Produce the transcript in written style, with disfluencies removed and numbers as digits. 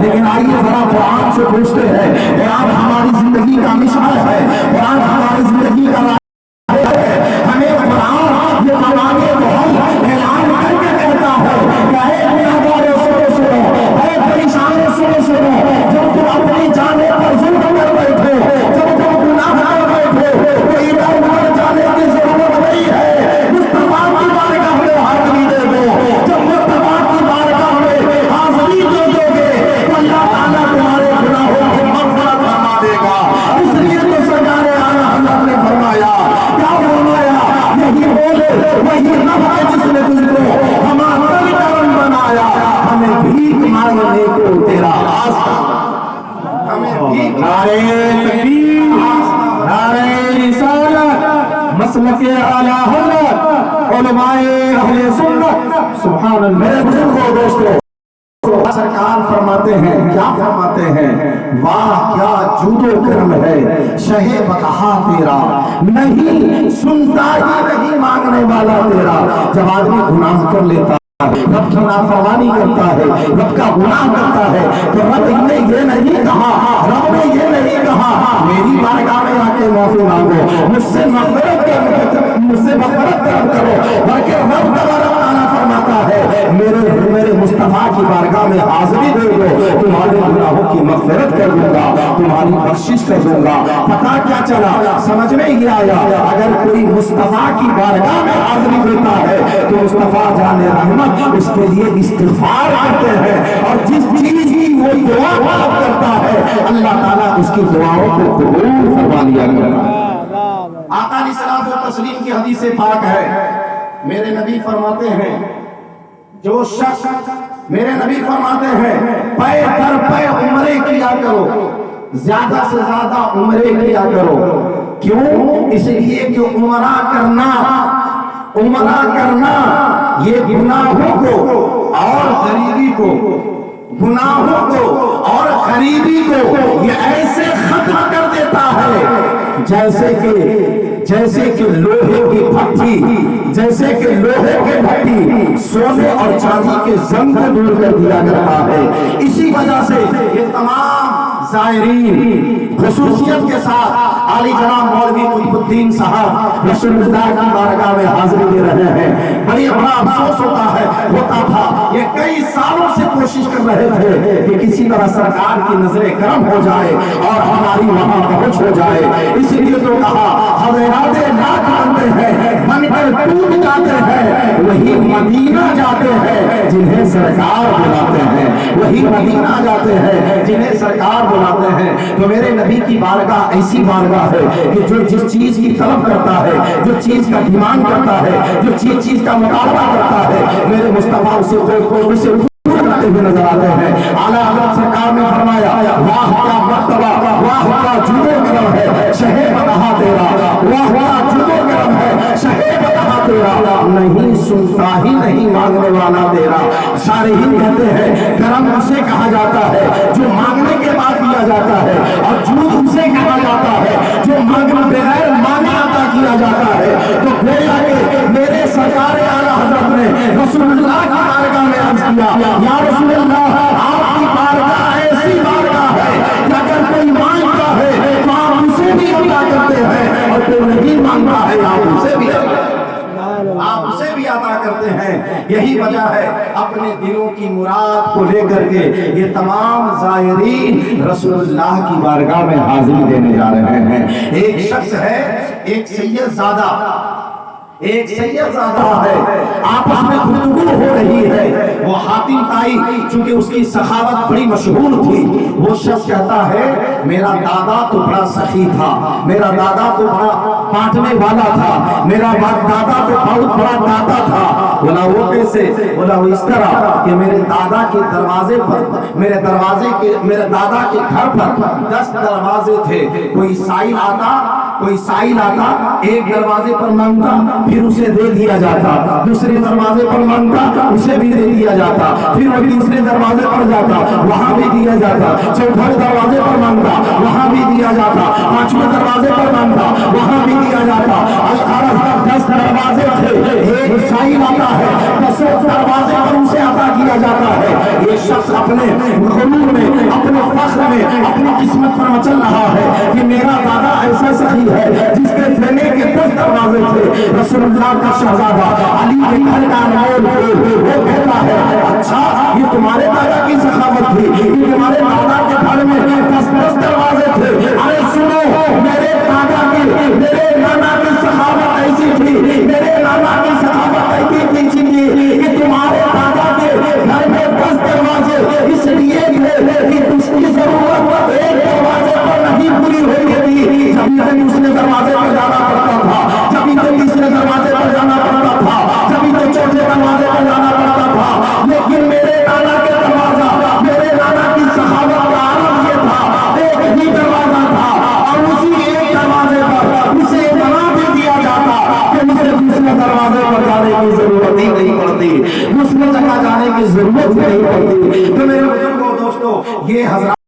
لیکن آئیے ذرا قرآن سے پوچھتے ہیں، قرآن ہماری زندگی کا مشعل ہے، قرآن ہماری زندگی کا ہمیں قرآن یہ مانگے تو ہم اعلان کر کے کہتا ہے کہ اے گناہگاروں سنو سنو، اے پریشانوں سنو سنو، جب تم اپنی جانوں پر ظلم کر بیٹھو، جب تم گناہ کر بیٹھو تو ادھر ادھر جانے کی ضرورت نہیں ہے، مصطفیٰ کی بارگاہ میں حاضری دے دو۔ جب مصطفیٰ کی بارگاہ میں حاضری دے دو گے تو اللہ تعالیٰ تمہارے گناہوں کی مغفرت فرما دے گا۔ اس لیے تو سرکار اعلیٰ حضرت نے فرمایا، کیا فرمایا؟ یہی بولے وہی رب ہے جس نے تجھ کو ہمارا کرم بنایا، ہمیں بھیک مانگنے کو تیرا واسطہ، ہمیں بھیک نعرہ تکبیر، نعرہ رسالت، مسلک اعلیٰ حضرت، علماء اہل سنت، سبحان اللہ۔ میرے بزرگوں دوستوں، سرکار فرماتے ہیں، کیا فرماتے ہیں؟ واہ کیا جود و کرم ہے شہ بقا تیرا، نہیں سنتا ہی نہیں مانگنے والا تیرا۔ جب آدمی گناہ کر لیتا ہے، رب کی نافرمانی کرتا ہے، رب کا گناہ کرتا ہے، تو رب نے یہ نہیں کہا، رب نے یہ نہیں کہا میری بارگاہ میں آ کے معافی مانگو، مجھ سے مغفرت کرو، بلکہ رب تبارک تعالیٰ فرماتا ہے میرے مصطفیٰ کی بارگاہ میں حاضری دے دو، تمہارے گناہوں کی مغفرت کر دوں گا، تمہاری بخشش کر دوں گا۔ پتہ کیا چلا؟ سمجھ میں یہ آیا، اگر کوئی مصطفیٰ کی بارگاہ میں حاضری دیتا ہے تو مصطفیٰ جان رحمت اس کے لیے استغفار کرتے ہیں، اور جس چیز کی وہ دعا طلب کرتا ہے اللہ تعالیٰ اس کی دعاؤں کو قبول فرما لیا کرتا ہے۔ آقا علیہ الصلوۃ والتسلیم کی حدیث پاک ہے، میرے نبی فرماتے ہیں جو شخص، میرے نبی فرماتے ہیں پے در پے عمرے کیا کرو، زیادہ سے زیادہ عمرے کیا کرو۔ کیوں؟ اس لیے کہ عمرہ کرنا یہ گناہوں کو اور غریبی کو، گناہوں کو اور غریبی کو یہ ایسے ختم کر دیتا ہے جیسے کہ لوہے کی بھٹی، جیسے کہ لوہے کے بھٹی سونے اور چاندی کے زنگ کو دور کر دیا کرتا ہے۔ اسی وجہ سے یہ تمام زائرین خصوصیت کے ساتھ عالی جناب مولوی قطب الدین صاحب رسول اللہ کی بارگاہ میں حاضری دے رہے ہیں۔ بڑی بڑا افسوس ہوتا تھا، یہ کئی سالوں سے کوشش کر رہے تھے کہ کسی طرح سرکار کی نظر کرم ہو جائے اور ہماری وہاں پہنچ ہو جائے۔ اسی لیے تو کہا حضرات لاکھ بنتے ہیں بن کر ٹوٹ جاتے ہیں، وہی مدینہ جاتے ہیں جنہیں سرکار بلاتے ہیں، وہی مدینہ جاتے ہیں جنہیں سرکار بلاتے ہیں۔ تو میرے نبی کی بارگاہ ایسی بارگاہ ہے کہ جو جس چیز کی طلب کرتا ہے، جو چیز کا ڈیمانڈ کرتا ہے، جو چیز کا مطالبہ کرتا ہے، میرے مصطفیٰ اسے کرتے ہوئے نظر آتے ہیں۔ اعلیٰ حضرت سرکار نے فرمایا واہ کیا مرتبہ، واہ کیا جود و کرم ہے شہ بقا تیرا، واہ کیا جود و کرم ہے شہ بقا تیرا، نہیں سنتا ہی نہیں مانگنے والا تیرا۔ شارحین کہتے ہیں کرم اسے کہا جاتا ہے جو مانگنے کے بعد دیا جاتا ہے، اور جود اسے کہا جاتا ہے جو بغیر مانگے عطا کیا جاتا ہے۔ تو گویا کہ میرے سرکار اعلیٰ حضرت نے رسول اللہ کی بارگاہ میں عرض کیا یا رسول اللہ آپ کی بارگاہ ایسی بارگاہ ہے کہ اگر کوئی مانگتا ہے تو آپ اسے بھی عطا کرتے ہیں، اور کوئی نہیں مانگتا ہے آپ اسے بھی عطا کرتے ہیں۔ یہی وجہ ہے اپنے دلوں کی مراد کو لے کر کے یہ تمام زائرین رسول اللہ کی بارگاہ میں حاضری دینے جا رہے ہیں۔ ایک شخص ہے، ایک سید زادہ ہے، آپس میں گفتگو ہو رہی ہے۔ وہ حاتم طائی چونکہ اس کی سخاوت بڑی مشہور تھی، وہ شخص کہتا ہے میرا دادا تو بڑا سخی تھا، میرا دادا تو بڑا بانٹنے والا تھا، میرا دادا تو بہت بڑا داتا تھا۔ بولا وہ کیسے؟ بولا وہ اس طرح کہ میرے دادا کے دروازے پر، میرے دادا کے گھر پر 10 دروازے تھے، کوئی سائل آتا ایک دروازے پر مانگتا پھر اسے دے دیا جاتا، دوسرے دروازے پر مانگتا اسے بھی دے دیا جاتا، پھر وہ تیسرے دروازے پر جاتا وہاں بھی دیا جاتا، چوتھے دروازے پر مانگتا وہاں بھی دیا دیا جاتا، 5ویں دروازے پر بند تھا وہاں بھی دیا جاتا۔ 10 دروازے تھے، ایک سائل آتا ہے 10 دروازے پر اسے عطا کیا جاتا ہے۔ یہ شخص اپنے غرور میں، اپنے فخر میں، اپنی قسمت پر مچل رہا ہے کہ میرا دادا ایسا سخی ہے جس کے دینے کے 10 دروازے تھے۔ رسول اللہ کا شہزادہ علی کے گھر کا انمول پھول، وہ کہتا ہے اچھا یہ تمہارے دادا کی سخاوت تھی کہ تمہارے دادا کے گھر میں 10 دروازے تھے۔ ارے سنو، میرے دادا کی، میرے نانا کی سخاوت ایسی تھی، میرے نانا کی سخاوت ایسی تھی کہ تمہارے دادا کے گھر میں 10 دروازے اس لیے تھے کہ اس کی ضرورت ایک دروازے پر نہیں پوری ہوئی تھی، جبھی سے دوسرے دروازے پر جانا پڑتا تھا، جبھی سے تیسرے دروازے پر جانا پڑتا تھا، جبھی سے چوتھے دروازے پر جانا پڑتا تھا۔ لیکن میرے نانا کے دروازہ، میرے نانا کی سخاوت کا عالم یہ تھا، ایک ہی دروازہ تھا اور اسی ایک دروازے پر اسے اتنا دے دیا جاتا کہ اسے دوسرے دروازے پر جانے کی ضرورت ہی نہیں پڑتی، دوسرے جگہ جانے کی ضرورت نہیں پڑتی۔ تو میرے بزرگوں دوستو، یہ حضرات